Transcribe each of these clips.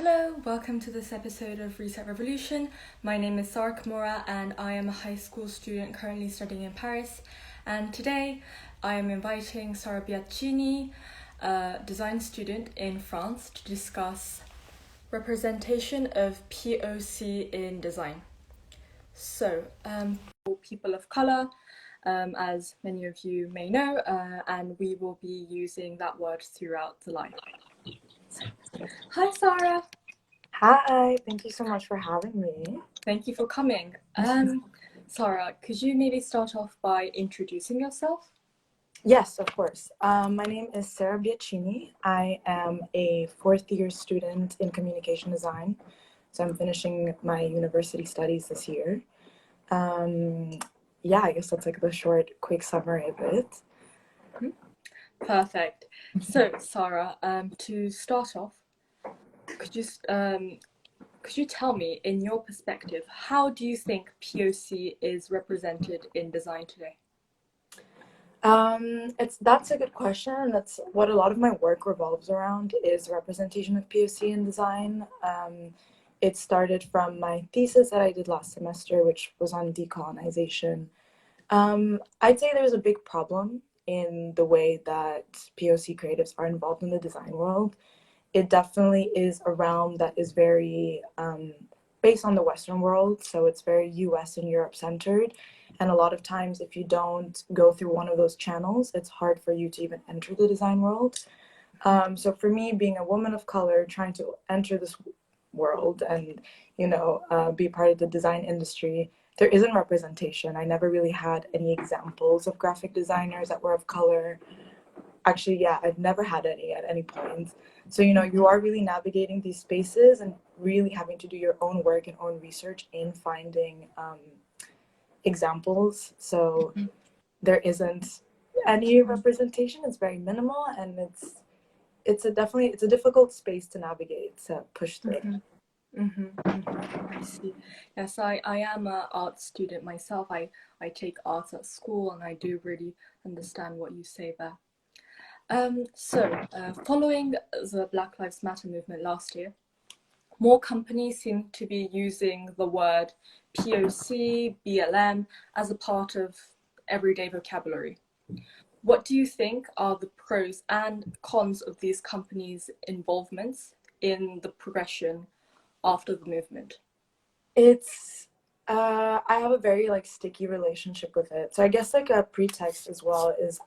Hello, welcome to this episode of Reset Revolution. My name is Sara Kimura and I am a high school student currently studying in Paris. And today I am inviting Sara Biatchinyi, a design student in France, to discuss representation of POC in design. So, for people of colour, as many of you may know, and we will be using that word throughout the life. Hi, Sara. Hi, thank you so much for having me. Thank you for coming. Sara, could you maybe start off by introducing yourself? Yes, of course. My name is Sara Biatchinyi. I am a fourth year student in communication design. So I'm finishing my university studies this year. I guess that's like the short, quick summary of it. Perfect. So, Sara, to start off, could you tell me, in your perspective, how do you think POC is represented in design today? That's a good question. That's what a lot of my work revolves around, is representation of POC in design. It started from my thesis that I did last semester, which was on decolonization. I'd say there's a big problem in the way that POC creatives are involved in the design world. It definitely is a realm that is very based on the Western world, so it's very US and Europe centered. And a lot of times, if you don't go through one of those channels, it's hard for you to even enter the design world. So for me, being a woman of color, trying to enter this world and, be part of the design industry, there isn't representation. I never really had any examples of graphic designers that were of color. Actually, yeah, I've never had any at any point. So, you are really navigating these spaces and really having to do your own work and own research in finding examples. So there isn't any representation. It's very minimal, and it's a difficult space to navigate, to push through. I see. Yes, I am an art student myself. I take art at school and I do really understand what you say there. Following the Black Lives Matter movement last year, more companies seem to be using the word POC, BLM as a part of everyday vocabulary. What do you think are the pros and cons of these companies' involvements in the progression after the movement? I have a very sticky relationship with it. So I guess a pretext as well is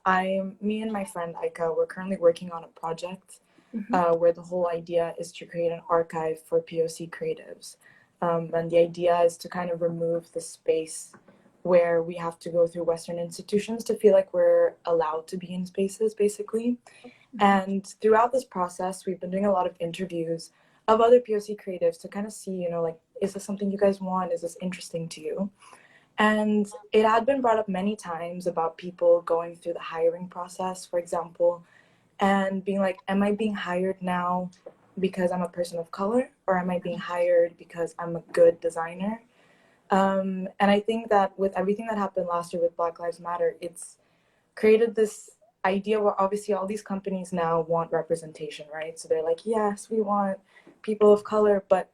me and my friend Aika, we're currently working on a project where the whole idea is to create an archive for POC creatives. And the idea is to kind of remove the space where we have to go through Western institutions to feel like we're allowed to be in spaces, basically. And throughout this process, we've been doing a lot of interviews of other POC creatives to kind of see, is this something you guys want? Is this interesting to you? And it had been brought up many times about people going through the hiring process, for example, and being like, am I being hired now because I'm a person of color, or am I being hired because I'm a good designer? And I think that with everything that happened last year with Black Lives Matter, it's created this idea where obviously all these companies now want representation, right? So they're like, yes, we want people of color, but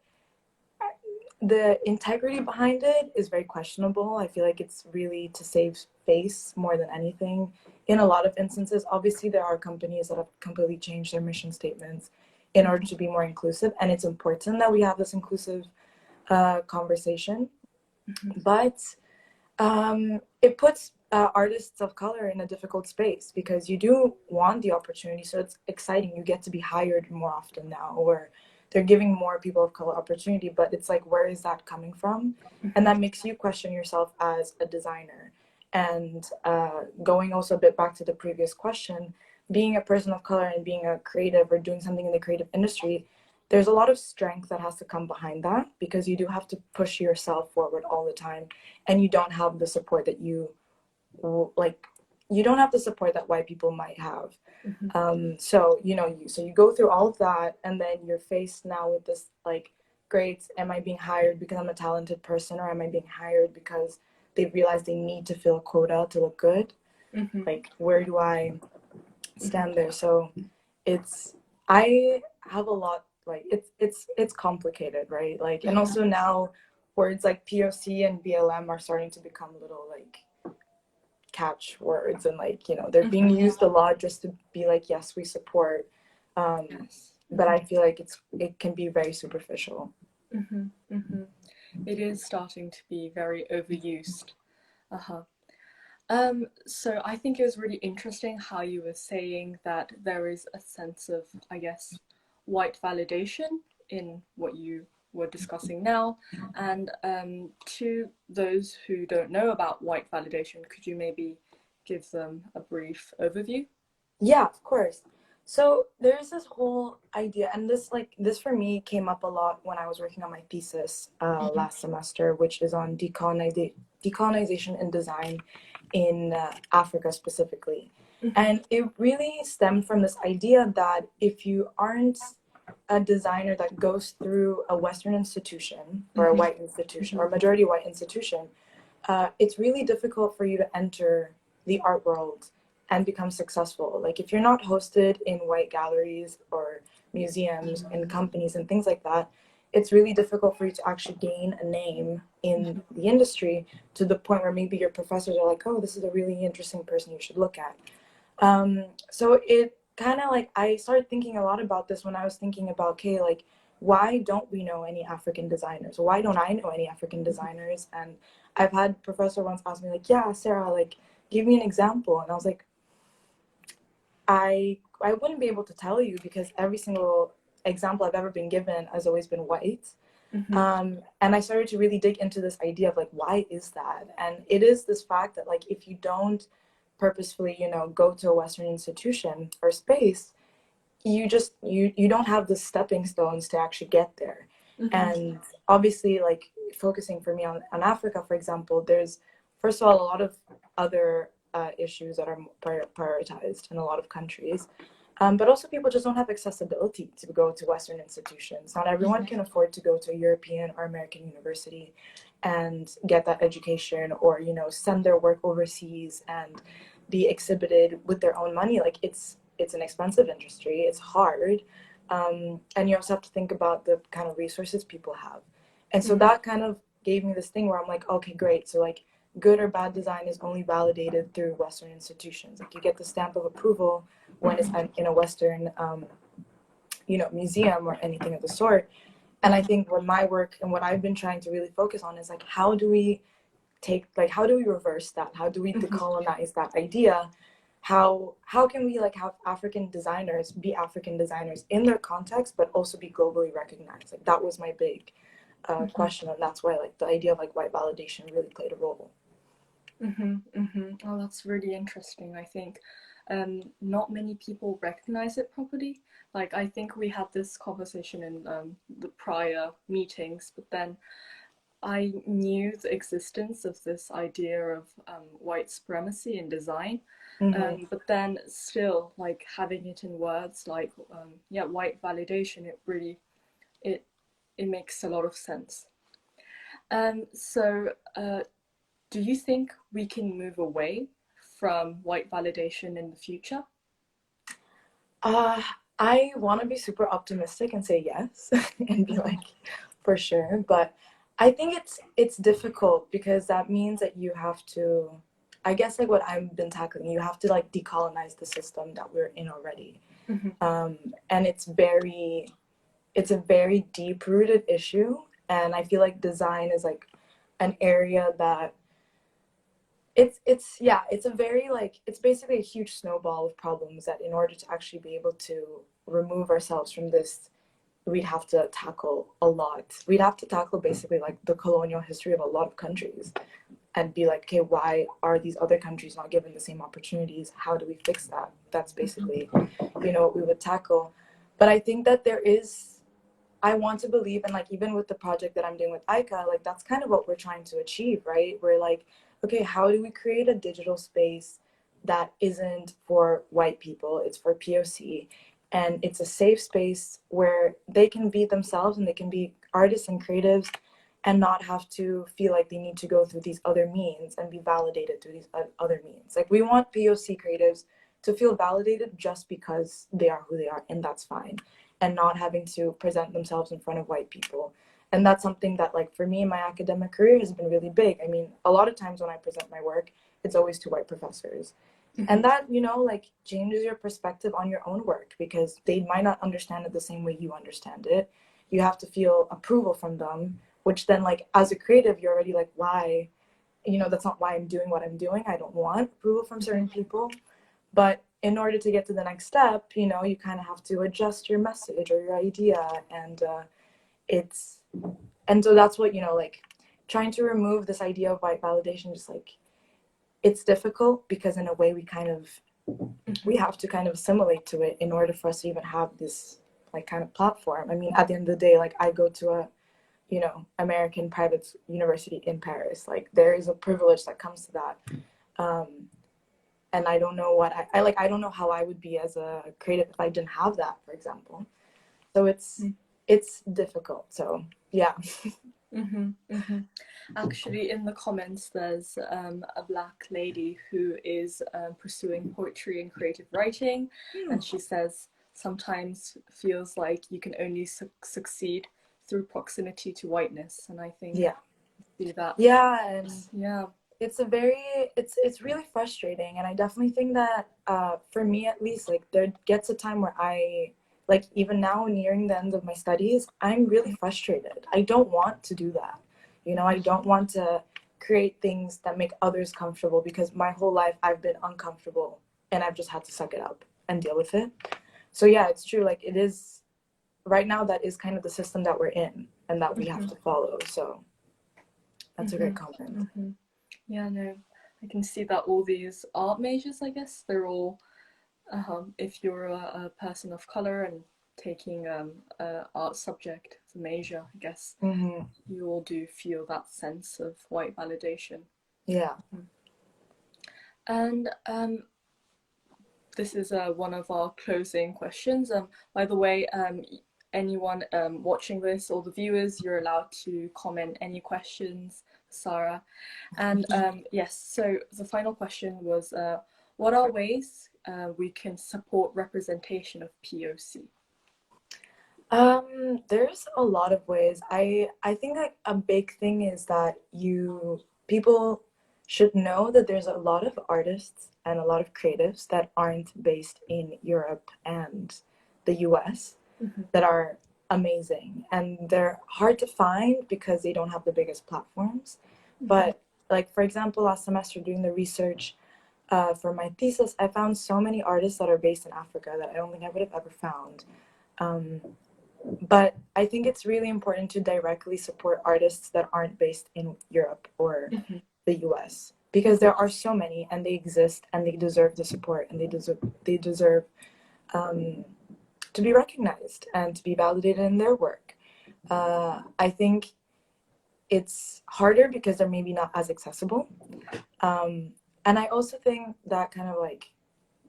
the integrity behind it is very questionable. I feel like it's really to save face more than anything. In a lot of instances, obviously there are companies that have completely changed their mission statements in order to be more inclusive, and it's important that we have this inclusive conversation. But it puts artists of color in a difficult space because you do want the opportunity, so it's exciting. You get to be hired more often now, or they're giving more people of color opportunity, but it's like, where is that coming from? And that makes you question yourself as a designer. And going also a bit back to the previous question, being a person of color and being a creative or doing something in the creative industry, there's a lot of strength that has to come behind that, because you do have to push yourself forward all the time, and you don't have the support that you don't have the support that white people might have. So you go through all of that, and then you're faced now with this great, am I being hired because I'm a talented person, or am I being hired because they realize they need to fill a quota to look good? Where do I stand there? So I have a lot like it's complicated, right? Like, and also now words like POC and BLM are starting to become little like catch words, and like, you know, they're being used a lot just to be like, yes, we support, but I feel like it can be very superficial. It is starting to be very overused. So I think it was really interesting how you were saying that there is a sense of, I guess, white validation in what you were discussing now. And to those who don't know about white validation, could you maybe give them a brief overview? Yeah, of course. So there's this whole idea, and this for me came up a lot when I was working on my thesis last semester, which is on decolonization and design in Africa specifically. And it really stemmed from this idea that if you aren't a designer that goes through a Western institution or a white institution or a majority white institution, it's really difficult for you to enter the art world and become successful. Like, if you're not hosted in white galleries or museums and companies and things like that, it's really difficult for you to actually gain a name in the industry, to the point where maybe your professors are like, oh, this is a really interesting person you should look at. So it kind of like, I started thinking a lot about this when I was thinking about, okay, like, why don't we know any African designers? Why don't I know any African designers? And I've had professor once ask me like, yeah, Sarah, like, give me an example. And I was like, I wouldn't be able to tell you, because every single example I've ever been given has always been white. And I started to really dig into this idea of like, why is that? And it is this fact that like, if you don't purposefully, you know, go to a Western institution or space, you just you don't have the stepping stones to actually get there. And obviously, like, focusing for me on Africa, for example, there's first of all a lot of other issues that are prioritized in a lot of countries, but also people just don't have accessibility to go to Western institutions. Not everyone can afford to go to a European or American university and get that education, or, you know, send their work overseas and be exhibited with their own money. Like, it's an expensive industry, it's hard, and you also have to think about the kind of resources people have. And so that kind of gave me this thing where I'm like, okay, great, so like, good or bad design is only validated through Western institutions. Like, you get the stamp of approval when it's in a Western, you know, museum or anything of the sort. And I think what my work and what I've been trying to really focus on is like, how do we reverse that? How do we decolonize that idea? How can we like have African designers be African designers in their context, but also be globally recognized? Like, that was my big question, and that's why like the idea of like white validation really played a role. Oh, that's really interesting. I think not many people recognize it properly. Like, I think we had this conversation in the prior meetings, but then I knew the existence of this idea of white supremacy in design, but then still, like, having it in words like, white validation, it really, it makes a lot of sense. So, do you think we can move away from white validation in the future? I want to be super optimistic and say yes and be like, for sure, but I think it's difficult, because that means that you have to, I guess, like what I've been tackling, you have to like decolonize the system that we're in already. And it's a very deep rooted issue, and I feel like design is like an area that it's a very like, it's basically a huge snowball of problems that in order to actually be able to remove ourselves from this, we'd have to tackle a lot. We'd have to tackle basically like the colonial history of a lot of countries and be like, okay, why are these other countries not given the same opportunities? How do we fix that? That's basically, you know, what we would tackle. But I think that I want to believe, and like, even with the project that I'm doing with ICA, like, that's kind of what we're trying to achieve, right? We're like, okay, how do we create a digital space that isn't for white people, it's for POC, and it's a safe space where they can be themselves and they can be artists and creatives and not have to feel like they need to go through these other means and be validated through these other means. Like, we want POC creatives to feel validated just because they are who they are, and that's fine. and not having to present themselves in front of white people. And that's something that, like, for me in my academic career has been really big. I mean, a lot of times when I present my work, it's always to white professors. And that, you know, like, changes your perspective on your own work because they might not understand it the same way you understand it. You have to feel approval from them, which then, like, as a creative, you're already like, why? You know, that's not why I'm doing what I'm doing. I don't want approval from certain people. But in order to get to the next step, you know, you kind of have to adjust your message or your idea. It's, and so that's what, you know, like, trying to remove this idea of white validation, just like, it's difficult because in a way we have to kind of assimilate to it in order for us to even have this, like, kind of platform. I mean, at the end of the day, like, I go to a, you know, American private university in Paris. Like, there is a privilege that comes to that. And I don't know what I like, I don't know how I would be as a creative if I didn't have that, for example. So it's difficult. So yeah. Actually, in the comments, there's a Black lady who is pursuing poetry and creative writing, and she says sometimes feels like you can only succeed through proximity to whiteness, and I think see that. Yeah, and it's a very it's really frustrating, and I definitely think that for me at least, like, there gets a time where I, like, even now nearing the end of my studies, I'm really frustrated. I don't want to do that. You know, I don't want to create things that make others comfortable because my whole life I've been uncomfortable and I've just had to suck it up and deal with it. So yeah, it's true. Like, it is right now, that is kind of the system that we're in and that we have to follow. So that's a great comment. Yeah, no, I can see that all these art majors, I guess, they're all, if you're a person of color and taking an art subject as a major, I guess, you all do feel that sense of white validation. Yeah. And this is one of our closing questions. By the way, anyone watching this, or the viewers, you're allowed to comment any questions, Sara. And yes, so the final question was, what are ways we can support representation of POC? There's a lot of ways. I think, like, a big thing is that people should know that there's a lot of artists and a lot of creatives that aren't based in Europe and the US that are amazing, and they're hard to find because they don't have the biggest platforms. But, like, for example, last semester doing the research for my thesis, I found so many artists that are based in Africa that I don't think I would have ever found. But I think it's really important to directly support artists that aren't based in Europe or the US, because there are so many and they exist and they deserve the support and they deserve to be recognized and to be validated in their work. I think it's harder because they're maybe not as accessible. And I also think that kind of, like,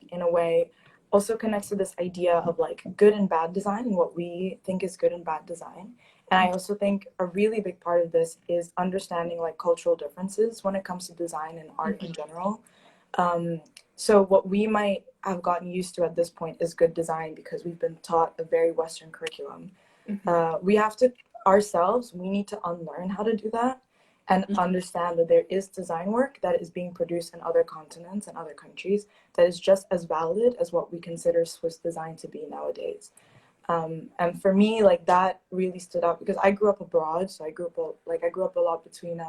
in a way, also connects to this idea of, like, good and bad design and what we think is good and bad design. And I also think a really big part of this is understanding, like, cultural differences when it comes to design and art in general. So what we might have gotten used to at this point is good design because we've been taught a very Western curriculum. We have to we need to unlearn how to do that and understand that there is design work that is being produced in other continents and other countries that is just as valid as what we consider Swiss design to be nowadays. And for me, like, that really stood out because I grew up abroad. So I grew up a lot between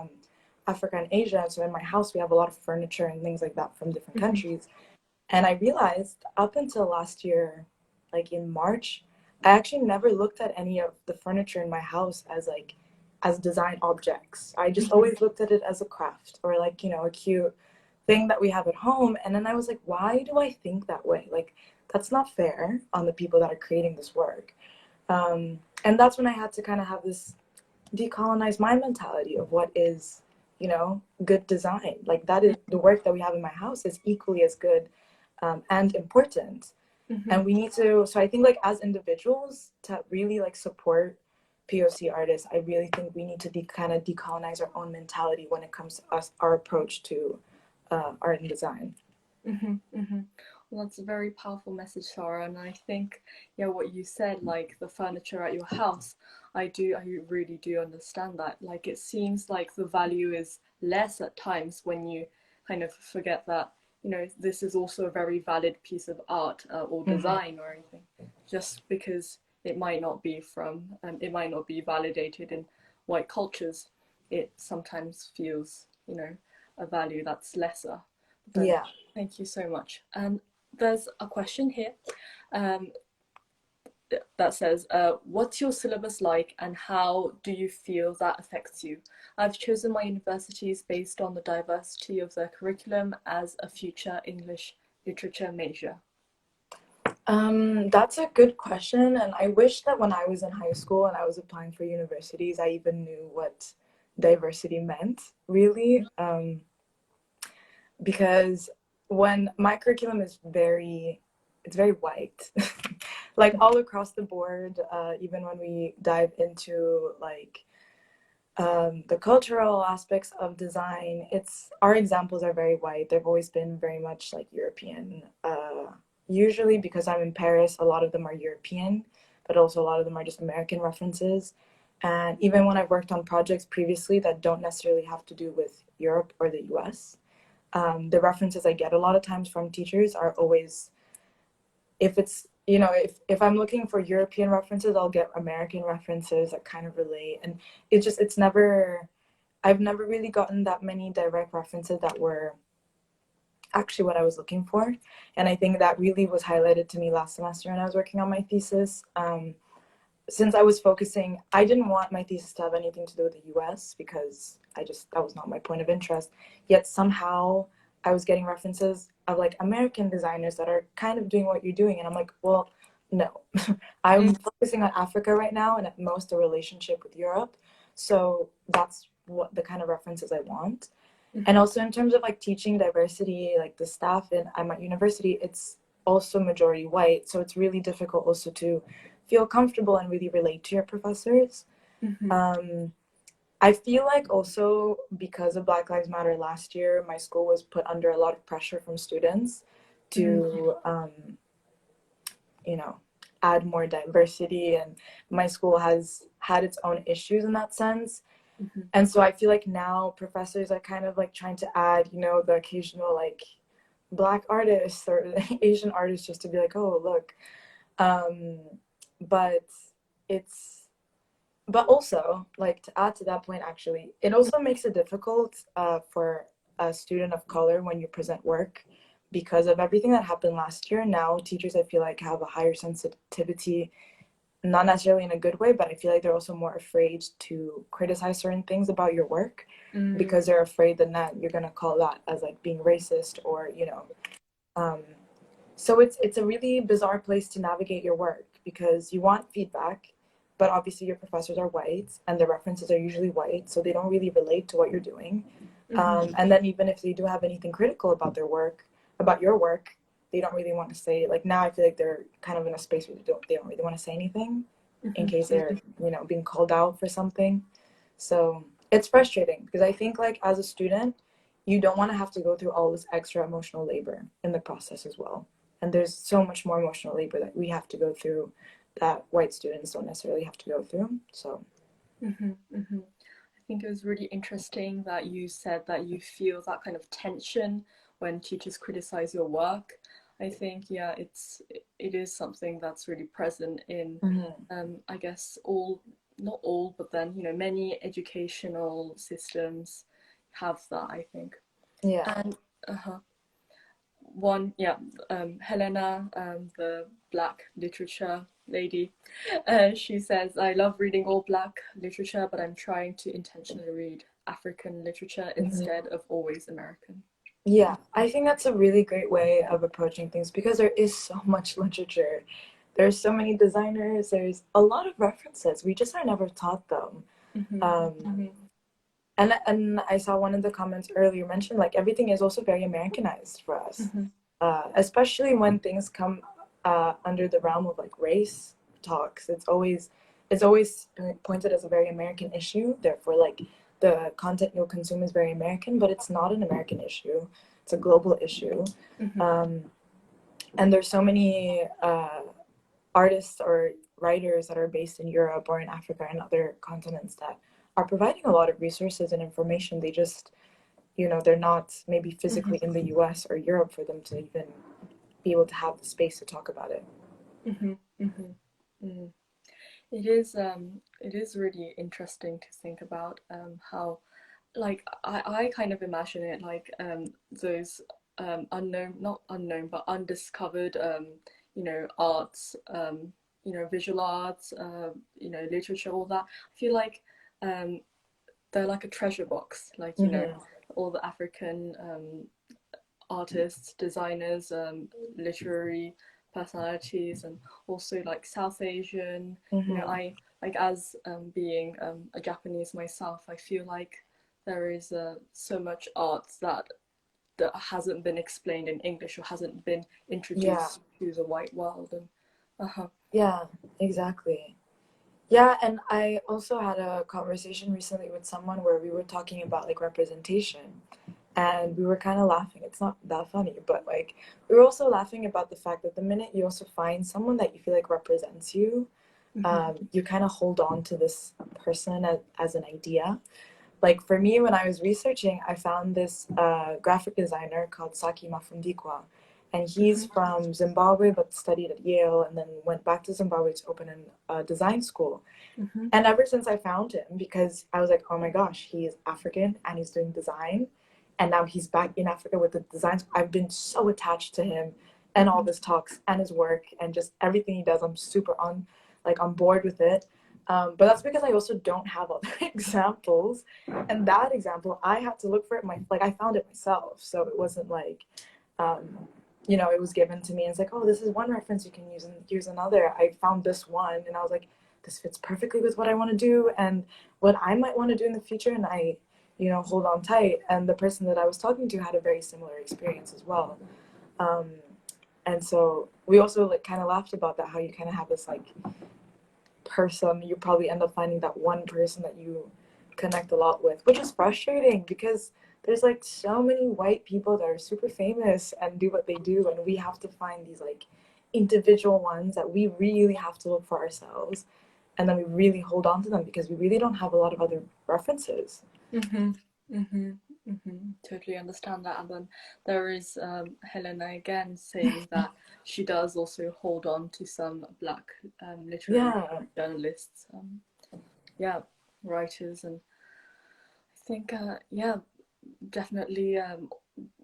Africa and Asia. So in my house, we have a lot of furniture and things like that from different countries. And I realized up until last year, like in March, I actually never looked at any of the furniture in my house as design objects. I just always looked at it as a craft or, like, you know, a cute thing that we have at home. And then I was like, why do I think that way? Like, that's not fair on the people that are creating this work. And that's when I had to kind of have this decolonize my mentality of what is, you know, good design. Like, that is the work that we have in my house is equally as good and important. And we need to, so I think, like, as individuals to really, like, support POC artists, I really think we need to kind of decolonize our own mentality when it comes to our approach to art and design. Well, that's a very powerful message, Sarah, and I think, yeah, what you said, like the furniture at your house, I really do understand that. Like, it seems like the value is less at times when you kind of forget that, this is also a very valid piece of art or design or anything, just because it might not be validated in white cultures. It sometimes feels, a value that's lesser. Then, Yeah. thank you so much. And there's a question here um, that says, what's your syllabus like and how do you feel that affects you? I've chosen my universities based on the diversity of their curriculum as a future English literature major. That's a good question, and I wish that when I was in high school and I was applying for universities, I even knew what diversity meant, really. Because when my curriculum is it's very white, like all across the board, even when we dive into like the cultural aspects of design, our examples are very white. They've always been very much like European. Usually, because I'm in Paris, a lot of them are European, but also a lot of them are just American references. And even when I've worked on projects previously that don't necessarily have to do with Europe or the US, the references I get a lot of times from teachers are always, if it's, if I'm looking for European references, I'll get American references that kind of relate. And I've never really gotten that many direct references that were actually what I was looking for. And I think that really was highlighted to me last semester when I was working on my thesis. Since I didn't want my thesis to have anything to do with the US because that was not my point of interest. Yet somehow I was getting references of like American designers that are kind of doing what you're doing. And I'm like, well, no, I'm focusing on Africa right now and at most a relationship with Europe. So that's what the kind of references I want. And also in terms of like teaching diversity, like the staff I'm at university, it's also majority white. So it's really difficult also to feel comfortable and really relate to your professors. I feel like also because of Black Lives Matter last year, my school was put under a lot of pressure from students to, add more diversity. And my school has had its own issues in that sense. And so I feel like now professors are kind of like trying to add, the occasional like Black artists or Asian artists just to be like, oh, look. But but also, like to add to that point, actually, it also makes it difficult for a student of color when you present work because of everything that happened last year. Now, teachers, I feel like, have a higher sensitivity, not necessarily in a good way, but I feel like they're also more afraid to criticize certain things about your work because they're afraid that you're going to call that as like being racist or, so it's a really bizarre place to navigate your work because you want feedback, but obviously your professors are white and the references are usually white, so they don't really relate to what you're doing. And then even if they do have anything critical about about your work, they don't really want to say. Like now, I feel like they're kind of in a space where they don't really want to say anything in case they're being called out for something. So it's frustrating because I think like as a student, you don't want to have to go through all this extra emotional labor in the process as well. And there's so much more emotional labor that we have to go through that white students don't necessarily have to go through. So I think it was really interesting that you said that you feel that kind of tension when teachers criticize your work. I think, yeah, it is something that's really present in, I guess, not all, but then, many educational systems have that, I think. yeah. And Helena, the Black literature lady, she says, I love reading all Black literature, but I'm trying to intentionally read African literature instead of always American. Yeah, I think that's a really great way of approaching things because there is so much literature. There's so many designers, there's a lot of references. We just are never taught them. And I saw one of the comments earlier mentioned like everything is also very Americanized for us, especially when things come under the realm of like race talks. It's always pointed as a very American issue. Therefore, like the content you'll consume is very American, but it's not an American issue. It's a global issue. And there's so many artists or writers that are based in Europe or in Africa and other continents that are providing a lot of resources and information. They just, they're not maybe physically in the US or Europe for them to even be able to have the space to talk about it. It is really interesting to think about how, like, I kind of imagine it like those not unknown but undiscovered arts, visual arts, literature, all that. I feel like they're like a treasure box, like all the African artists, designers, literary personalities, and also like South Asian. I like, as being a Japanese myself, I feel like there is so much art that hasn't been explained in English or hasn't been introduced to the white world. And yeah, exactly. Yeah, and I also had a conversation recently with someone where we were talking about like representation, and we were kind of laughing. It's not that funny, but like we were also laughing about the fact that the minute you also find someone that you feel like represents you, you kind of hold on to this person as an idea. Like for me, when I was researching, I found this graphic designer called Saki Mafundikwa, and he's from Zimbabwe but studied at Yale and then went back to Zimbabwe to open a design school. And ever since I found him, because I was like, oh my gosh, he's African and he's doing design, and now he's back in Africa with the designs, I've been so attached to him and all his talks and his work and just everything he does. I'm super on board with it. But that's because I also don't have other examples. And that example, I had to look for it. I found it myself. So it wasn't like, it was given to me. And it's like, oh, this is one reference you can use, and here's another. I found this one, and I was like, this fits perfectly with what I want to do and what I might want to do in the future. And I, hold on tight. And the person that I was talking to had a very similar experience as well. And so we also kind of laughed about that, how you kind of have this person, you probably end up finding that one person that you connect a lot with, which is frustrating because there's so many white people that are super famous and do what they do, and we have to find these individual ones that we really have to look for ourselves, and then we really hold on to them because we really don't have a lot of other references. Totally understand that. And then there is Helena again saying that she does also hold on to some Black literary journalists, writers, and I think definitely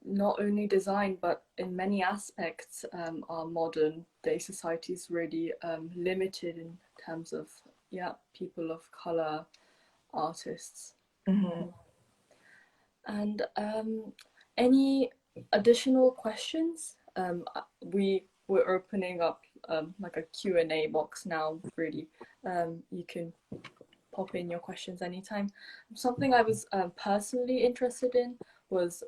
not only design but in many aspects our modern day society is really limited in terms of people of color, artists. And any additional questions? We're opening up a Q&A box now, really. You can pop in your questions anytime. Something I was personally interested in was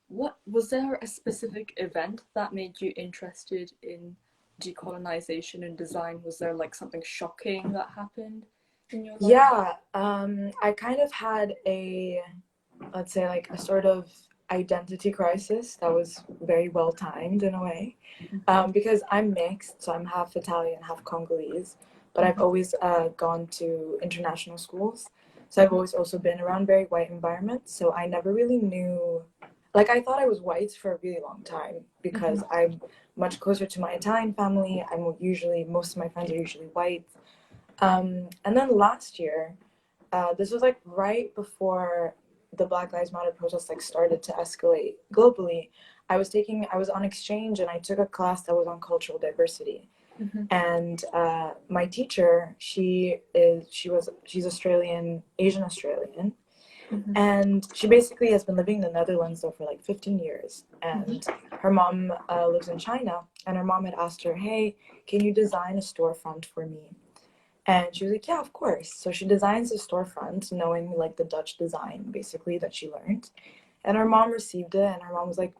what was there a specific event that made you interested in decolonization and design? Was there something shocking that happened in your life? Yeah, I kind of had let's say a sort of identity crisis that was very well timed in a way, because I'm mixed, so I'm half Italian, half Congolese, but I've always gone to international schools, so I've always also been around very white environments, so I never really knew, I thought I was white for a really long time because I'm much closer to my Italian family. Most of my friends are usually white. And then last year, this was right before the Black Lives Matter protests started to escalate globally. I was on exchange, and I took a class that was on cultural diversity. And my teacher, she's Australian, Asian Australian, and she basically has been living in the Netherlands though for 15 years. And her mom lives in China, and her mom had asked her, hey, can you design a storefront for me? And she was like, yeah, of course. So she designs a storefront, knowing the Dutch design, basically, that she learned. And her mom received it, and her mom was like,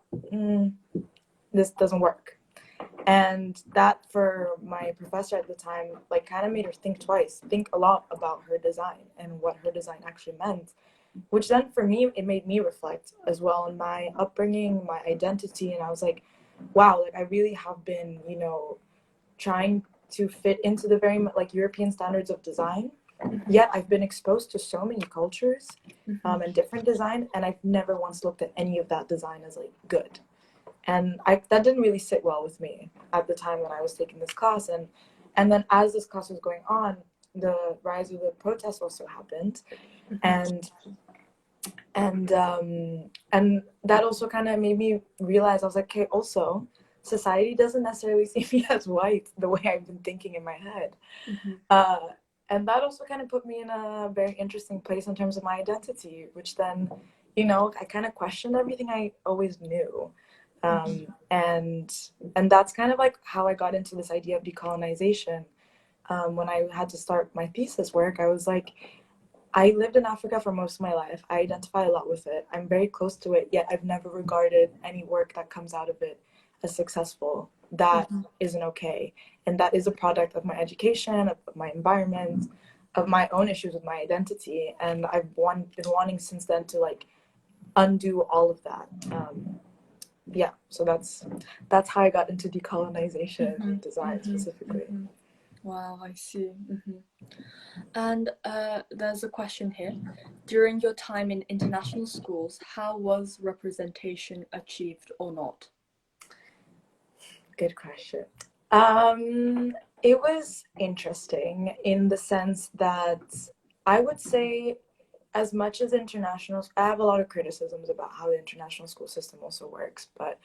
this doesn't work. And that, for my professor at the time, kind of made her think twice, think a lot about her design and what her design actually meant. Which then, for me, it made me reflect as well on my upbringing, my identity. And I was like, wow, like I really have been, trying to fit into the very like European standards of design. Yet I've been exposed to so many cultures and different design, and I've never once looked at any of that design as like good. And that didn't really sit well with me at the time when I was taking this class. And then as this class was going on, the rise of the protests also happened, and and that also kind of made me realize, I was like, okay, also society doesn't necessarily see me as white the way I've been thinking in my head. uh, and that also kind of put me in a very interesting place in terms of my identity, which then, I kind of questioned everything I always knew. And that's kind of like how I got into this idea of decolonization. When I had to start my thesis work, I was like, I lived in Africa for most of my life. I identify a lot with it. I'm very close to it, yet I've never regarded any work that comes out of it as successful. That isn't okay. And that is a product of my education, of my environment, of my own issues with my identity. And I've been wanting since then to like undo all of that. Yeah, so that's how I got into decolonization design specifically. Wow, I see. And there's a question here. During your time in international schools, how was representation achieved or not? Good question. It was interesting in the sense that I would say, as much as international, I have a lot of criticisms about how the international school system also works, but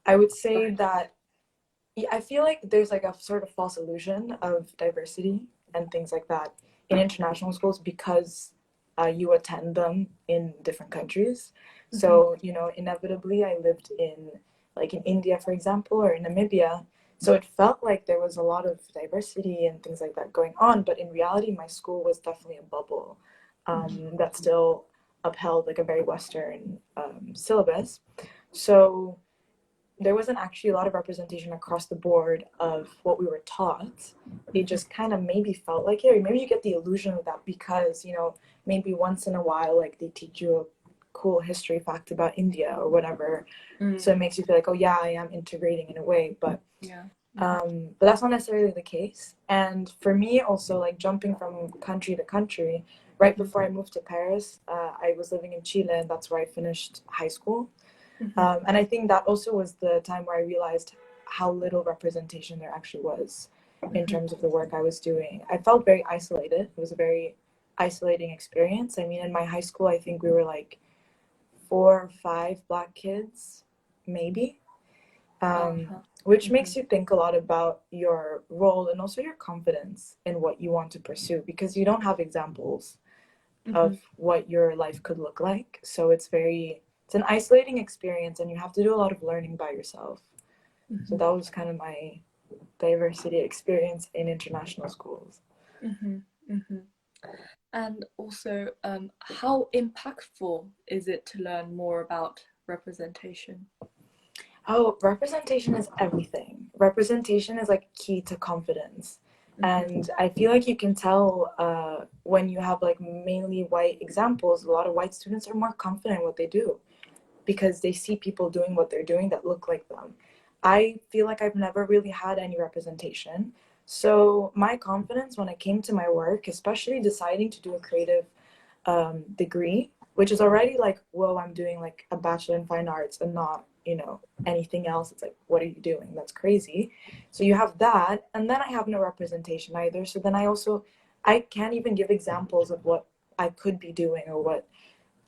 I would say that I feel like there's like a sort of false illusion of diversity and things like that in international schools because you attend them in different countries. So, inevitably I lived in India, for example, or in Namibia. So it felt like there was a lot of diversity and things like that going on. But in reality, my school was definitely a bubble that still upheld like a very Western syllabus. So there wasn't actually a lot of representation across the board of what we were taught. It just kind of maybe felt like it, or maybe you get the illusion of that because, maybe once in a while, like they teach you a cool history fact about India or whatever. So it makes you feel like, oh yeah, I am integrating in a way, but but that's not necessarily the case. And for me also, like jumping from country to country, right before I moved to Paris, I was living in Chile, and that's where I finished high school. And I think that also was the time where I realized how little representation there actually was in terms of the work I was doing. I felt very isolated. It was a very isolating experience. I mean, in my high school, I think we were like 4 or 5 Black kids, maybe, which makes you think a lot about your role and also your confidence in what you want to pursue, because you don't have examples of what your life could look like. So it's an isolating experience, and you have to do a lot of learning by yourself. So that was kind of my diversity experience in international schools. And also, how impactful is it to learn more about representation? Oh, representation is everything. Representation is like key to confidence. And I feel like you can tell when you have like mainly white examples, a lot of white students are more confident in what they do because they see people doing what they're doing that look like them. I feel like I've never really had any representation. So my confidence when it came to my work, especially deciding to do a creative degree, which is already like, whoa, I'm doing like a bachelor in fine arts and not, anything else. It's like, what are you doing? That's crazy. So you have that. And then I have no representation either. So then I can't even give examples of what I could be doing or what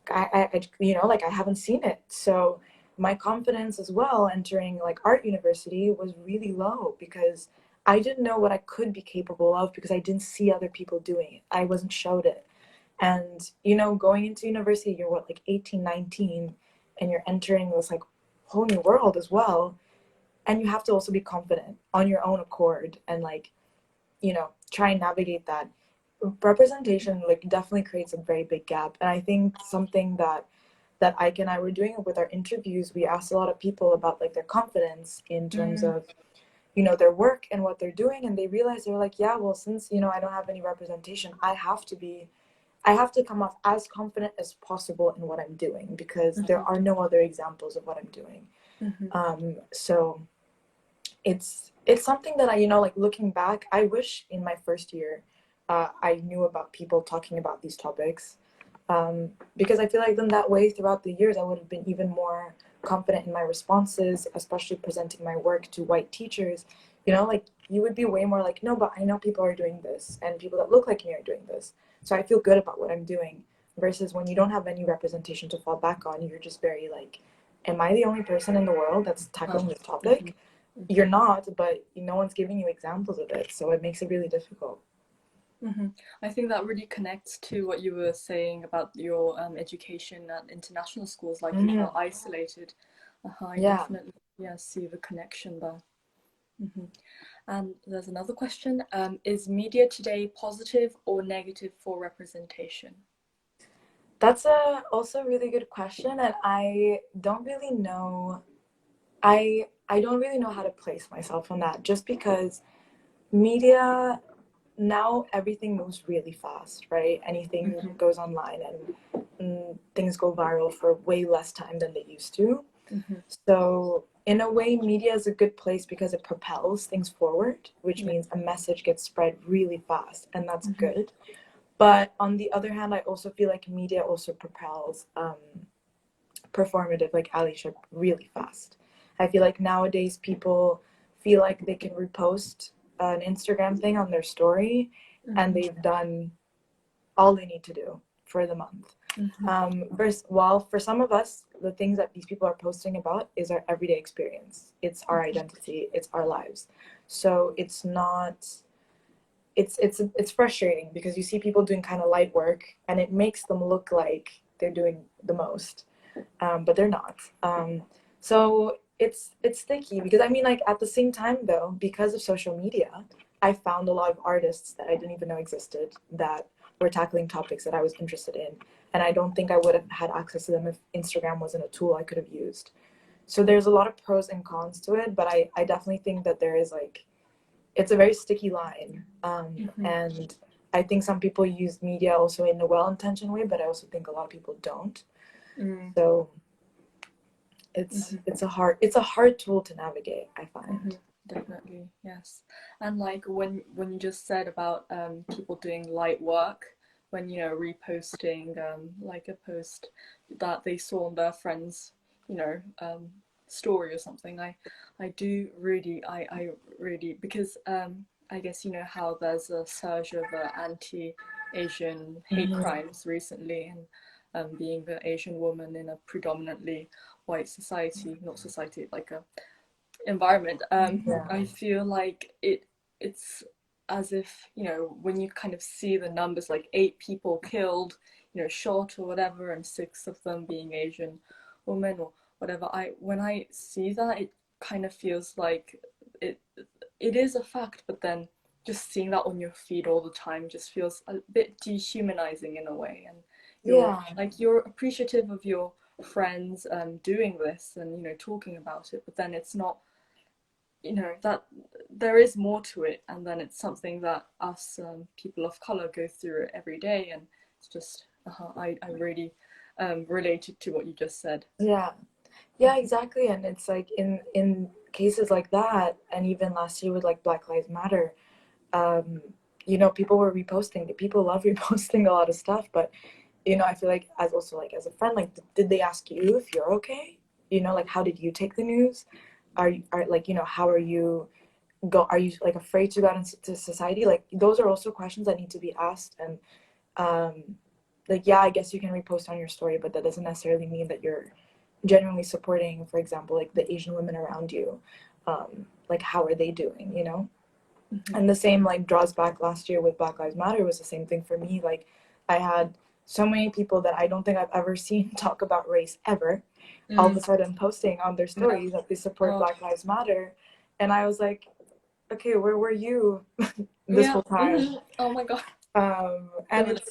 like I haven't seen it. So my confidence as well entering like art university was really low because I didn't know what I could be capable of because I didn't see other people doing it. I wasn't showed it. And going into university, you're what, like 18, 19, and you're entering this like whole new world as well, and you have to also be confident on your own accord and like try and navigate that. Representation like definitely creates a very big gap. And I think something that Ike and I were doing with our interviews, we asked a lot of people about like their confidence in terms of their work and what they're doing, and they realized they were like, yeah, well, since I don't have any representation, I have to come off as confident as possible in what I'm doing because there are no other examples of what I'm doing. So it's something that I, like looking back, I wish in my first year I knew about people talking about these topics, because I feel like then that way throughout the years I would have been even more confident in my responses, especially presenting my work to white teachers. Like you would be way more like, no, but I know people are doing this and people that look like me are doing this, so I feel good about what I'm doing. Versus when you don't have any representation to fall back on, you're just very like, am I the only person in the world that's tackling this topic? You're not, but no one's giving you examples of it, so it makes it really difficult. I think that really connects to what you were saying about your education at international schools, like you felt isolated. I definitely see the connection there. And there's another question. Is media today positive or negative for representation? That's also a really good question, and I don't really know. I don't really know how to place myself on that, just because media now everything moves really fast, right? Anything goes online, and things go viral for way less time than they used to. So in a way, media is a good place because it propels things forward, which means a message gets spread really fast, and that's good. But on the other hand, I also feel like media also propels performative, like allyship, really fast. I feel like nowadays people feel like they can repost an Instagram thing on their story, and they've done all they need to do for the month. While for some of us, the things that these people are posting about is our everyday experience. It's our identity. It's our lives. So it's not. It's frustrating because you see people doing kind of light work, and it makes them look like they're doing the most, but they're not. So it's sticky because I mean, like at the same time though, because of social media, I found a lot of artists that I didn't even know existed that were tackling topics that I was interested in, and I don't think I would have had access to them if Instagram wasn't a tool I could have used. So there's a lot of pros and cons to it, but I definitely think that there is like, it's a very sticky line, and I think some people use media also in a well-intentioned way, but I also think a lot of people don't. So it's a hard tool to navigate, I find. Definitely, yes. And like when you just said about people doing light work, when reposting like a post that they saw on their friends, story or something, I do really I really, because I guess how there's a surge of anti-Asian hate crimes recently, and being the Asian woman in a predominantly white society, not society, like a environment, I feel like it's as if when you kind of see the numbers, like 8 people killed, shot or whatever, and 6 of them being Asian women or whatever, when I see that, it kind of feels like it it is a fact, but then just seeing that on your feed all the time just feels a bit dehumanizing in a way, and you're appreciative of your friends doing this and talking about it, but then it's not, that there is more to it, and then it's something that us people of color go through every day, and it's just I really related to what you just said. Yeah, exactly. And it's like in cases like that, and even last year with like Black Lives Matter, people were reposting. People love reposting a lot of stuff, but I feel like as also like as a friend, like did they ask you if you're okay? Like how did you take the news? Are like how are you are you like afraid to go out into society? Like those are also questions that need to be asked. And like, yeah, I guess you can repost on your story, but that doesn't necessarily mean that you're genuinely supporting, for example, like the Asian women around you. Like how are they doing? And the same like draws back last year with Black Lives Matter was the same thing for me. Like I had so many people that I don't think I've ever seen talk about race ever, all of a sudden posting on their stories that they support Black Lives Matter. And I was like, okay, where were you this whole time? Oh my god. And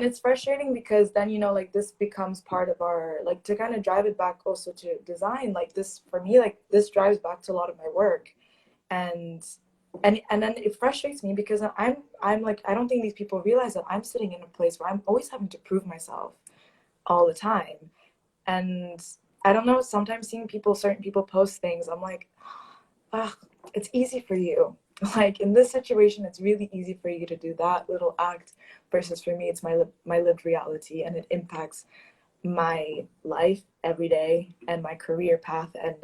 it's frustrating because then like this becomes part of our, like, to kind of drive it back also to design, like this for me, like this drives back to a lot of my work. And then it frustrates me because I'm like, I don't think these people realize that I'm sitting in a place where I'm always having to prove myself all the time. And I don't know, sometimes seeing certain people post things, I'm like, it's easy for you. Like in this situation, it's really easy for you to do that little act, versus for me, it's my lived reality, and it impacts my life every day and my career path, and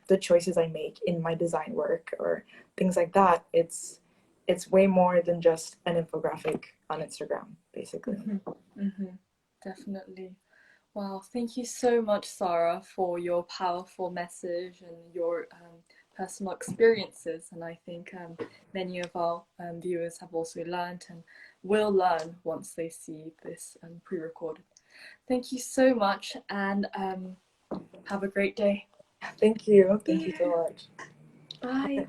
the choices I make in my design work or things like that. It's way more than just an infographic on Instagram, basically. Definitely. Wow, thank you so much, Sara, for your powerful message and your personal experiences. And I think many of our viewers have also learned and will learn once they see this pre-recorded. Thank you so much, and have a great day. Thank you so much. Bye.